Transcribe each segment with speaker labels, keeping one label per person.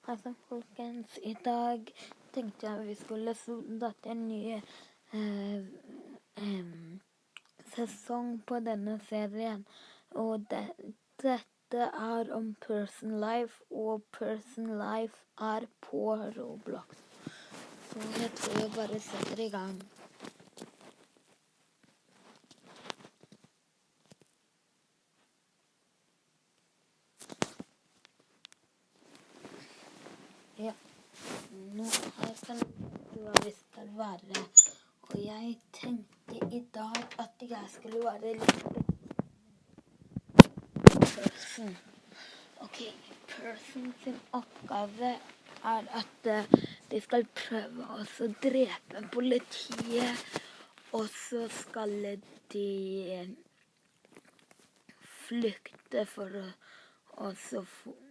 Speaker 1: Hei sann, folkens. I dag tenkte jeg vi skulle starte en ny sesong på denne serien. Og dette er om Person Life, og Person Life er på Roblox. Så jeg tror jeg bare setter i gang. Ja, nå har jeg funnet hva vi skal være. Og jeg tenkte i dag at jeg skulle være litt Person. Ok, Person sin oppgave er at de skal prøve å drepe politiet, og så skal de flykte for å få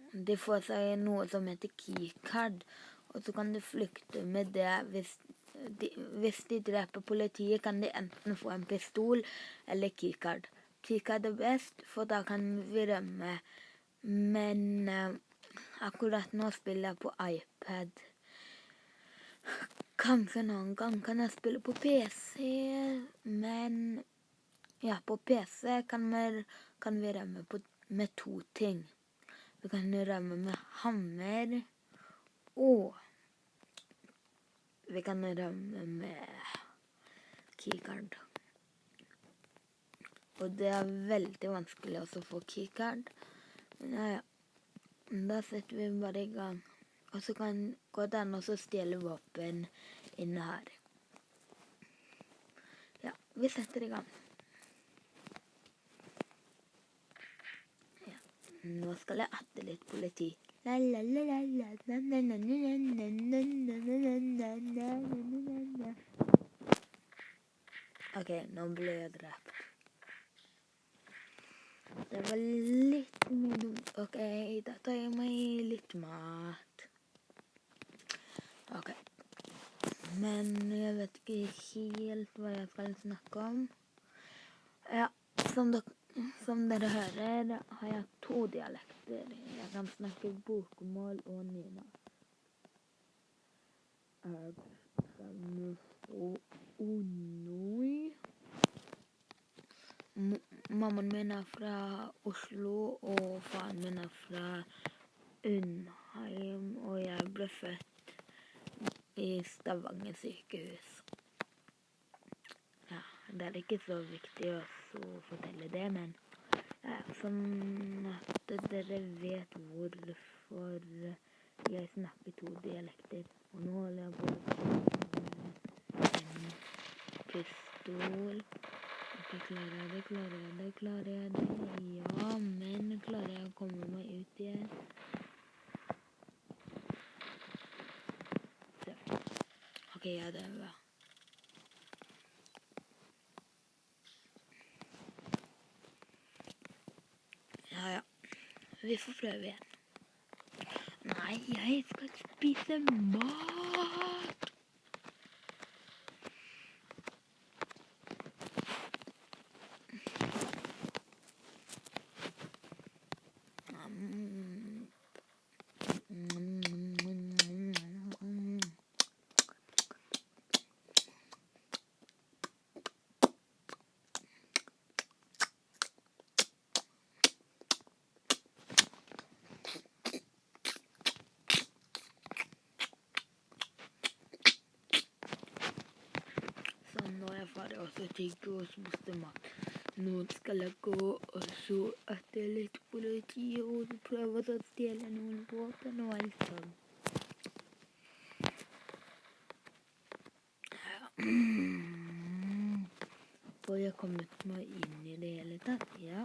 Speaker 1: de får seg noe som heter keycard, og så kan de flykte med det. Hvis de dreper politiet, kan de enten få en pistol eller keycard. Keycard er best, for da kan vi rømme. Men akkurat nå spiller jeg på iPad. Kanskje noen gang kan jeg spille på PC, men ja, på PC kan vi rømme med 2 ting. Vi kan rømme med hammer, og vi kan rømme med keycard. Og det er veldig vanskelig å få keycard. Men ja, da setter vi bare i gang. Og så går det an å stjele våpen inne her. Ja, vi setter i gang. Nå skal jeg atte litt politi. Ok, nå ble jeg drept. Det var litt mye dumt. Ok, da tar jeg meg litt mat. Ok. Men jeg vet ikke helt hva jeg skal snakke om. Ja, som dere hører, har jeg 2 dialekter. Jeg kan snakke bokmål og nynorsk. Mammaen min er fra Oslo, og faren min er fra Undheim, og jeg ble født i Stavanger sykehus. Ja, det er ikke så viktig å fortelle det, men sånn at dere vet hvorfor jeg snakker 2 dialekter. Og nå holder jeg på en pistol. Ok, klarer jeg det? Ja, men klarer jeg å komme meg ut igjen? Så. Ok, ja, det er bra. Ja. Vi får prøve igjen. Nei, jeg skal spise mat! Nå er jeg ferdig også tygge og spiste mat. Nå skal jeg gå og så etter litt politi og prøve å stjele noen våpen og alt sånn. Får jeg kommet meg inn i det hele tatt? Ja.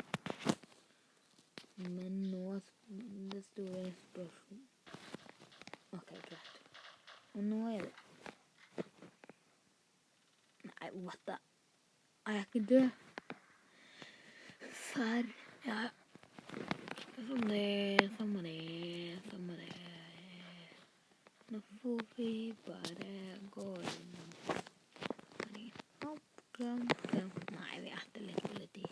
Speaker 1: Men nå det store spørsmål. Ok, greit. Og nå er det. Nei, what the? Er jeg ikke død? Serr? Ja. Samme det. Nå får vi bare gå inn. Nei, vi etter litt politi.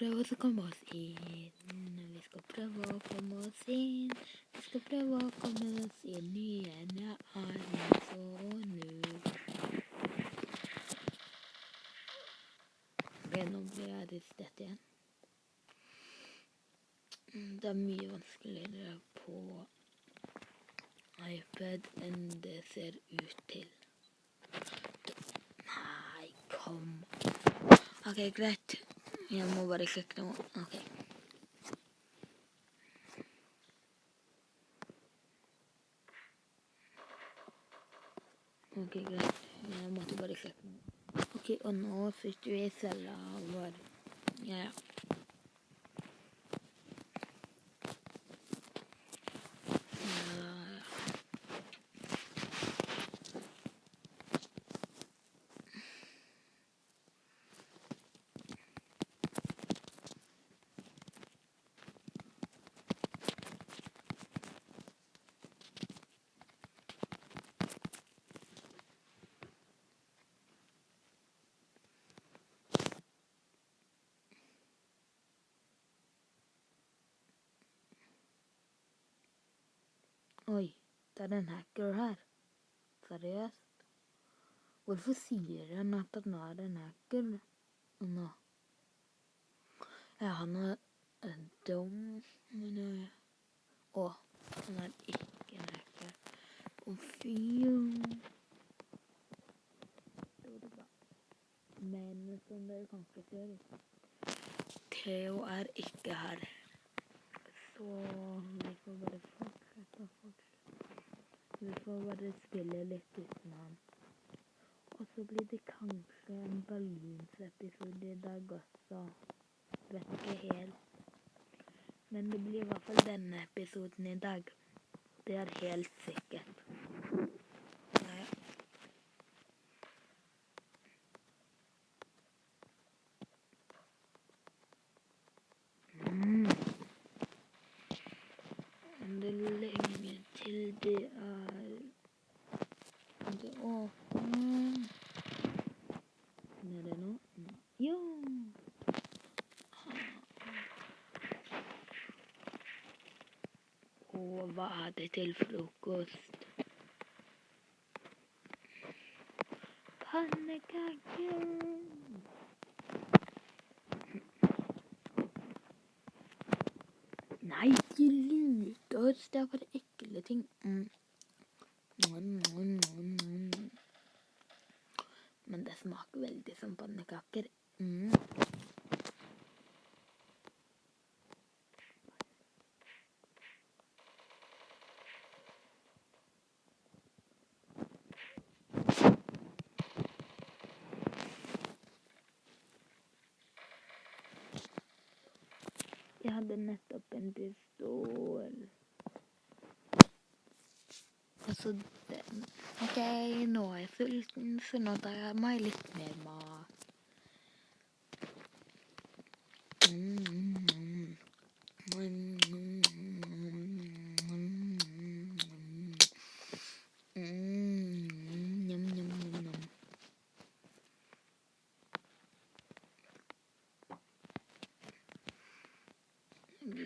Speaker 1: prøve å komme oss inn. Vi skal prøve å komme oss inn. Vi skal prøve å komme oss inn igjen. Jeg er så nød. Ok, nå blir jeg arrestert igjen. Det er mye vanskeligere på iPad enn det ser ut til. Nei, kom. Ok, greit. Jeg må bare sjekke noe. Ok. Ok, greit. Jeg måtte bare sjekke noe. Ok, og nå sitter vi i cella vår. Ja. Oi, det er en hacker her. Seriøst? Hvorfor sier han at han er en hacker nå? Ja, han er dum, men han er ikke en hacker. Fy. Det var bra. Men som dere kanskje ser, Theo er ikke her. Så vi får bare fortsette. Vi får bare spille litt uten han. Og så blir det kanskje en Balloons-episode i dag også. Vet ikke helt. Men det blir i hvert fall denne episoden i dag. Det er helt sikkert. Ja. Det er lenge til det er åpner. Er det nå? Ja! Og hva er det til frokost? Pannekaker! Nei, de lurte oss. Det er bare ekle ting. Men det smaker veldig som pannekaker. Jeg hadde nettopp en pistol. Og så den. Ok, nå er jeg sulten, så nå tar jeg meg litt mer mat.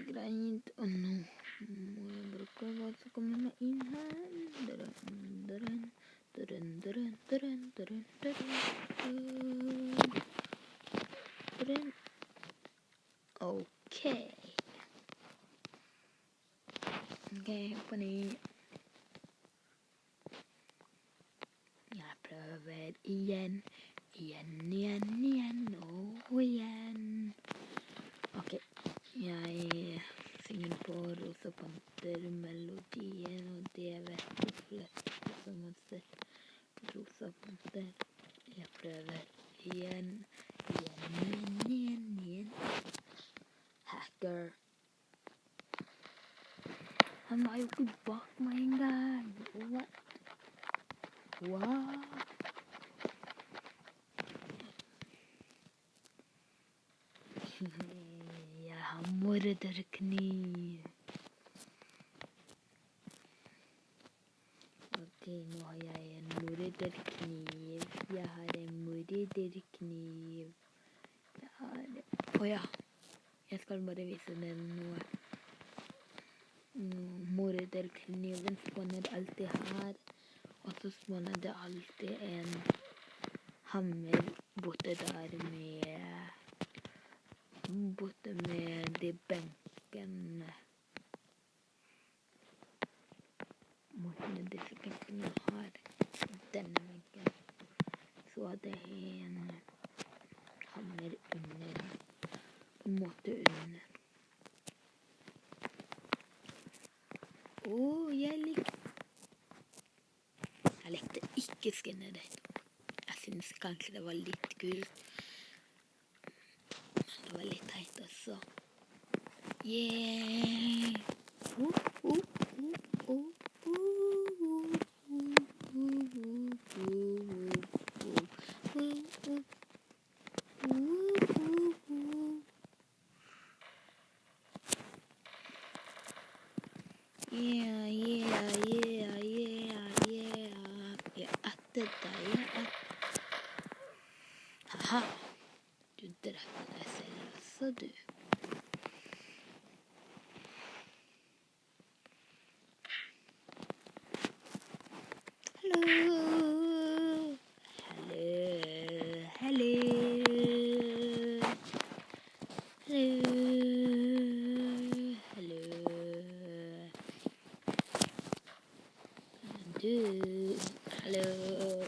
Speaker 1: Greit, og nå må jeg bruke hva som kommer meg inn her. Ok, på ny. Jeg prøver igjen og igjen. Ok, jeg synger på Rosa Panter-melodien, og det vet de fleste som har sett Rosa Panter. Jeg prøver igjen. Hacker. Han var jo ikke bak meg engang. What? Jeg har morderkniv. Ok, nå har jeg en morderkniv. Jeg har en morderkniv. Ja. Jeg skal bare vise dere noe. Morderkniven spåner alltid her. Og så spåner det alltid en hammer borte der med de benkene. Med disse benkene har denne benken. Så er det en hammer under. På en måte under. Jeg likte ikke skinnet ditt. Jeg synes kanskje det var litt kult. Men det var litt teit også. Yeah! Haha, du drepte deg selv også, du. Hallo. Hallo,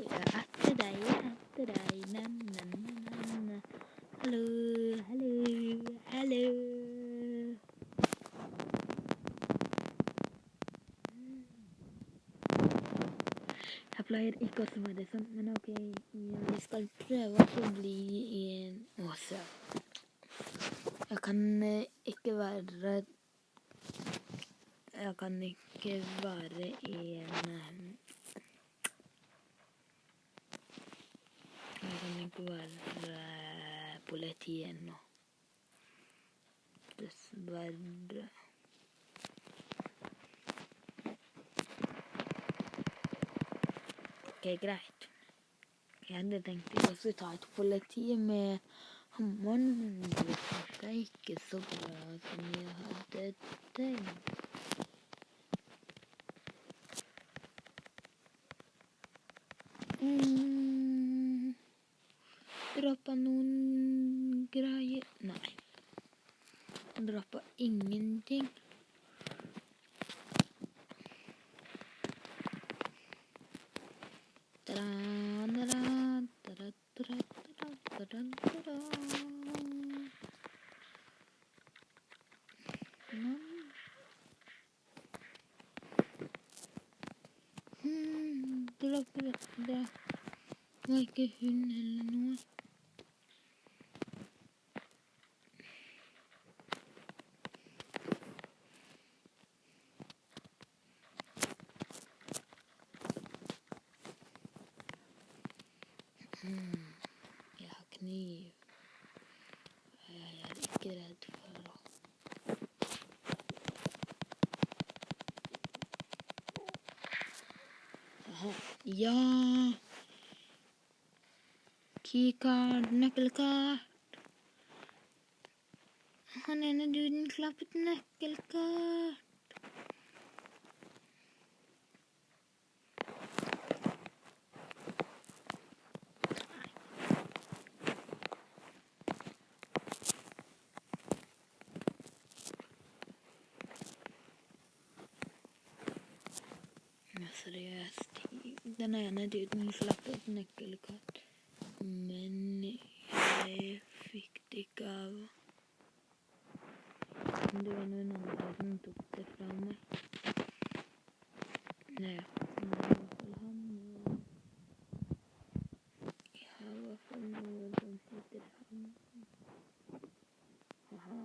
Speaker 1: jeg etter deg, Hallo. Jeg pleier ikke å svare sånn, men ok, jeg skal prøve å bli en åse. Jeg kan ikke være en politi ennå. Dessverre. Ok, greit. Jeg hadde tenkt å ta et politi med hammeren, men det funket ikke så bra som jeg hadde tenkt. Droppa noen greier. Nei. Droppa ingenting. Det var ikke hund eller noe. Jeg har kniv. Jeg er ikke redd for å... Aha. Ja! Keycard, nøkkelkart. Han ene duden klappet nøkkelkart. Ja, seriøst. Den ene duden klappet nøkkelkart. Men jeg fikk det ikke av. Det var noen andre som tok det fra meg. Nei, det var i hvert fall han. Jeg har i hvert fall noe som heter han. Aha.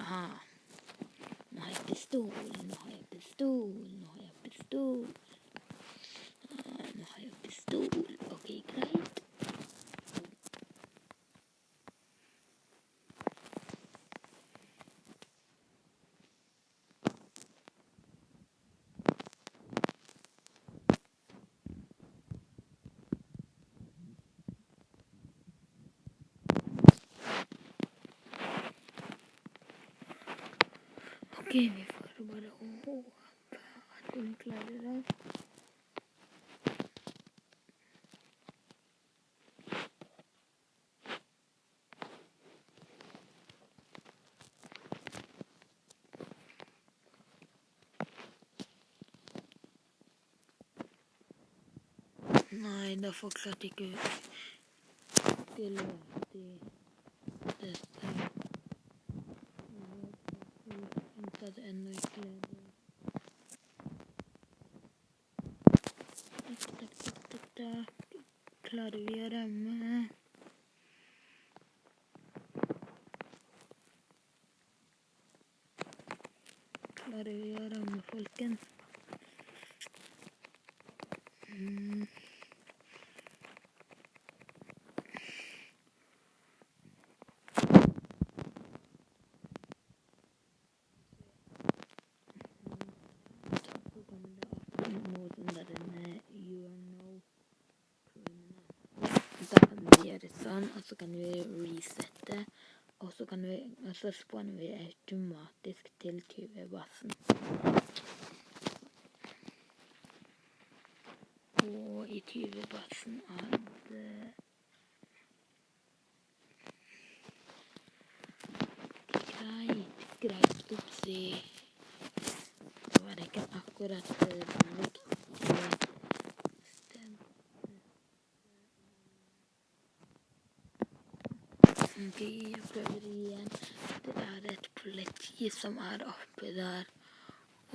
Speaker 1: Aha. Nå har jeg pistol. Nå har jeg pistol. Ok, greit. vi får bare håpe at hun klarer det. Nei, det er fortsatt ikke løst i dette. Jeg tenkte at enda ikke leder. Takk. Klarer vi å rømme? Klarer vi å rømme, folkens? Noe sånn der you are no criminal. Da kan vi gjøre sånn, og så kan vi resette, og så spawner vi automatisk til 20-basen. Og i 20-basen er det greit oppsi. Det var ikke akkurat det riktige sted. Ok, jeg prøver igjen. Det er et politi som er oppe der,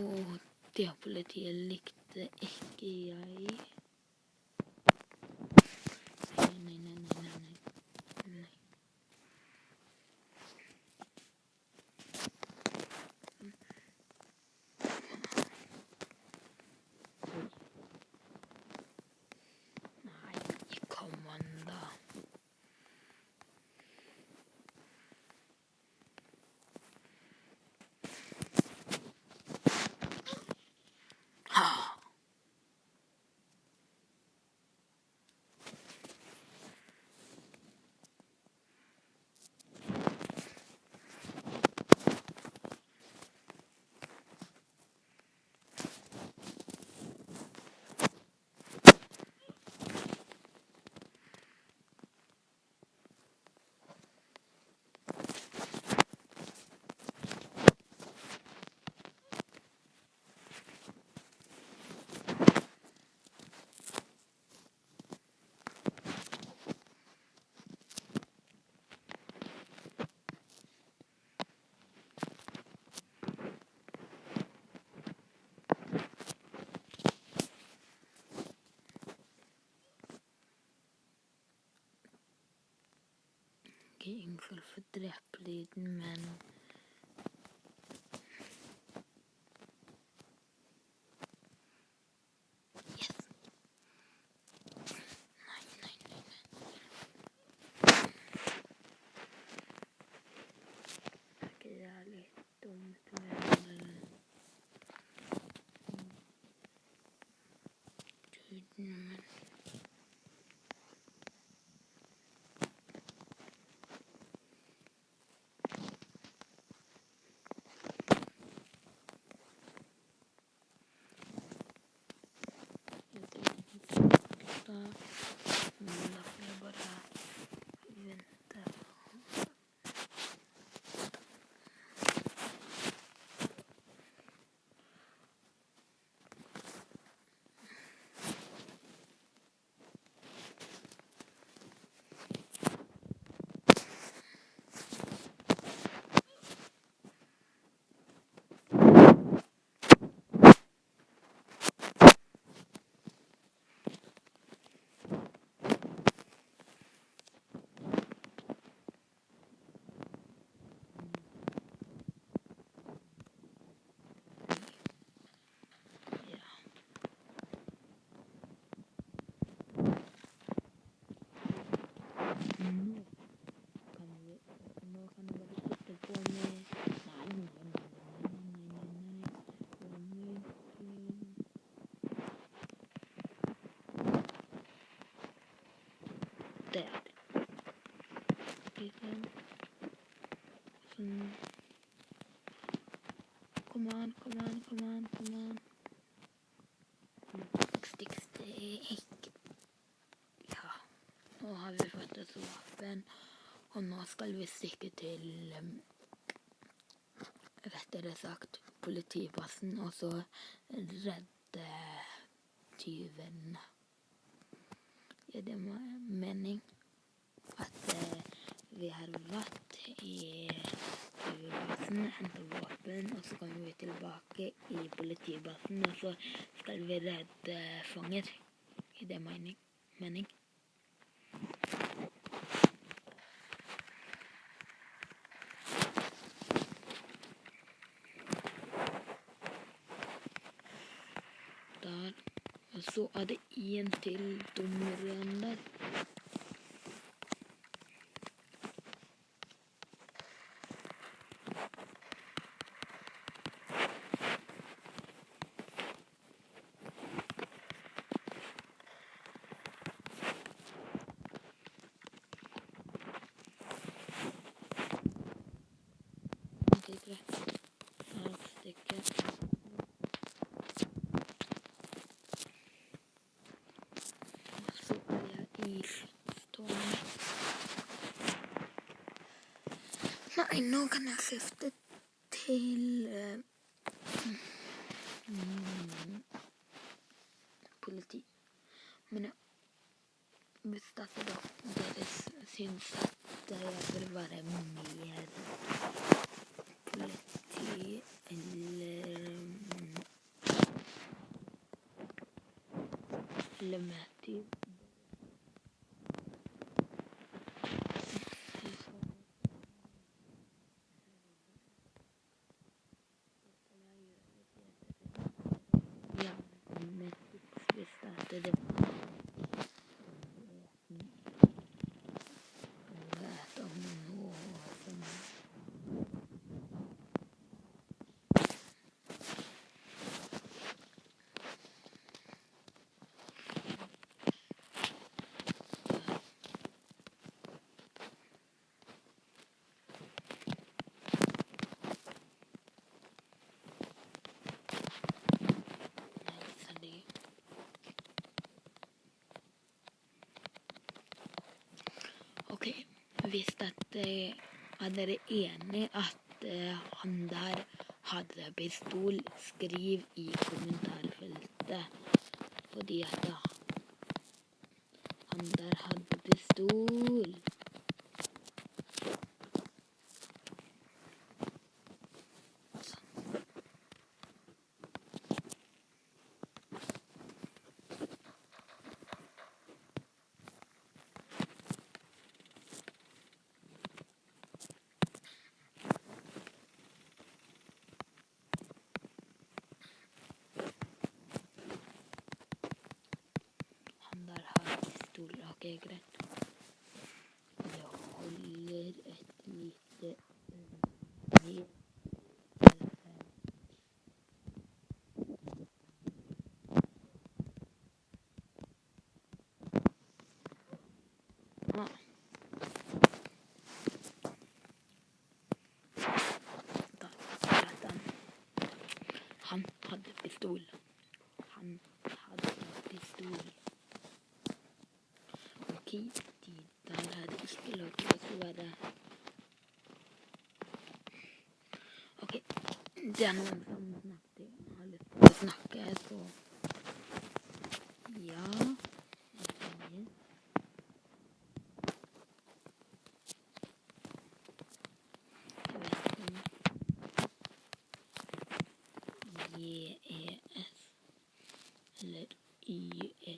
Speaker 1: og det politiet likte ikke jeg. Nei. Kom an da. Ikke innenfor for drept-lyden, men yes. Nei. Det er litt dumt med lyden, men da får jeg bare vente. Nå kan jeg bare putte på med nei. Der. Sånn. come on. Stikk. Ja, nå har vi fått oss våpen, og nå skal vi stikke til, rettere sagt, politipassen, og så redde tyven. Gir det mening at vi har vært i tyvebasen, hentet våpen, og så kommer vi tilbake i politibasen, og så skal vi redde fanger? Gir det mening? Der. Og så det en til dommer igjen der. Ok, greit. Da stikker jeg. Så jeg i stående. Nei, nå kan jeg skifte til politi. Men hvis dere syns at jeg vil være mer politi eller med tyv, ja, med tips hvis det vet om noe som Ok, hvis dere er enig at han der hadde pistol, skriv i kommentarfeltet, fordi at han der hadde pistol. Han der har pistol, ok, greit. Jeg holder et lite mer. Han hadde pistol. Ok, de der hadde ikke lov til å være. Ok, det noen som har lyst til å snakke, så ja. JES eller YE.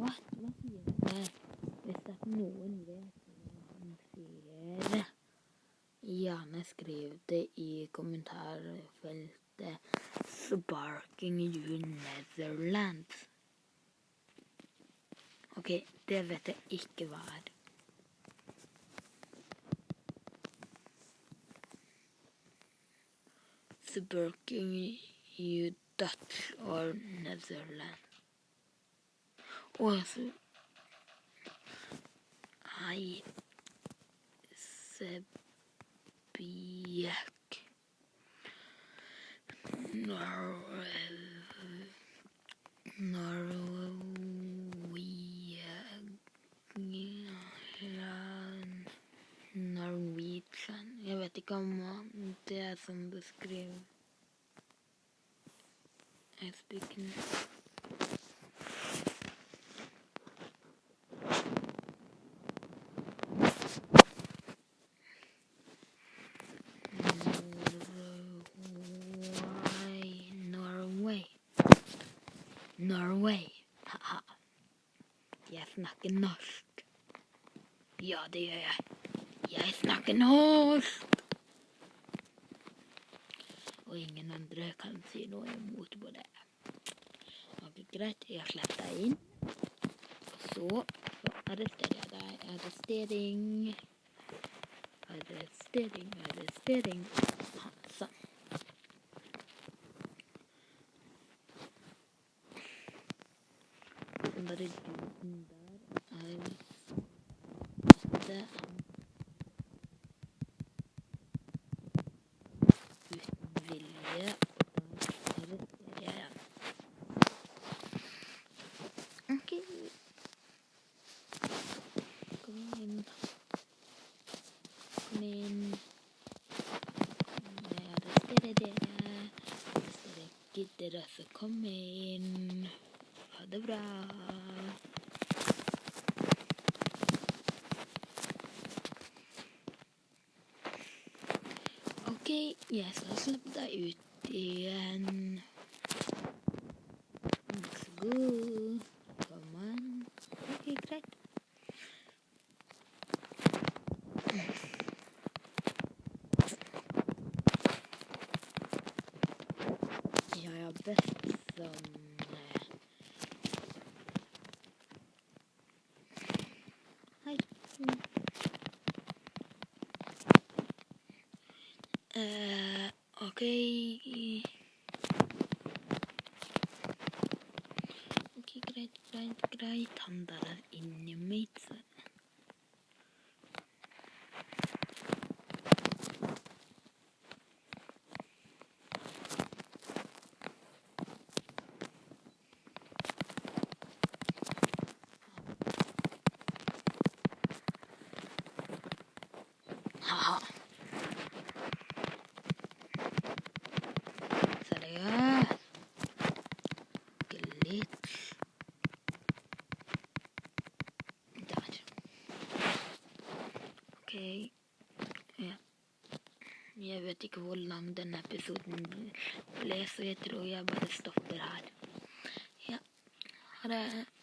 Speaker 1: What? Hva sier det? Hvis det noen vet hva han sier, gjerne skriv det i kommentarfeltet. Sparking you Netherlands. Ok, det vet jeg ikke hva er. Sparking you Dutch or Netherlands. Og så Nei. Sebjek. Norwegian. Jeg vet ikke om det er som beskriver. Jeg speaker. Norway. Haha. Jeg snakker norsk. Ja, det gjør jeg. Jeg snakker norsk. Og ingen andre kan si noe imot på det. Ok, greit. Jeg slipper deg inn. Og så arresterer jeg deg. Arrestering. Sånn. Bare duden der er det uten vilje, og da arresterer jeg igjen. Ok. Kom inn. Jeg arresterer dere. Hvis dere gidder så kom inn. Ha det bra. Ok, jeg skal slippe deg ut igjen. Vær så god. Kom an. Ok, greit. Jeg er best som hei. Ok. Ok, greit. Han der er inni mitt. Haha. Seriøst. Glitch. Der. Ok. Ja. Jeg vet ikke hvor lang denne episoden ble, så jeg tror jeg bare stopper her. Ja. Ha det.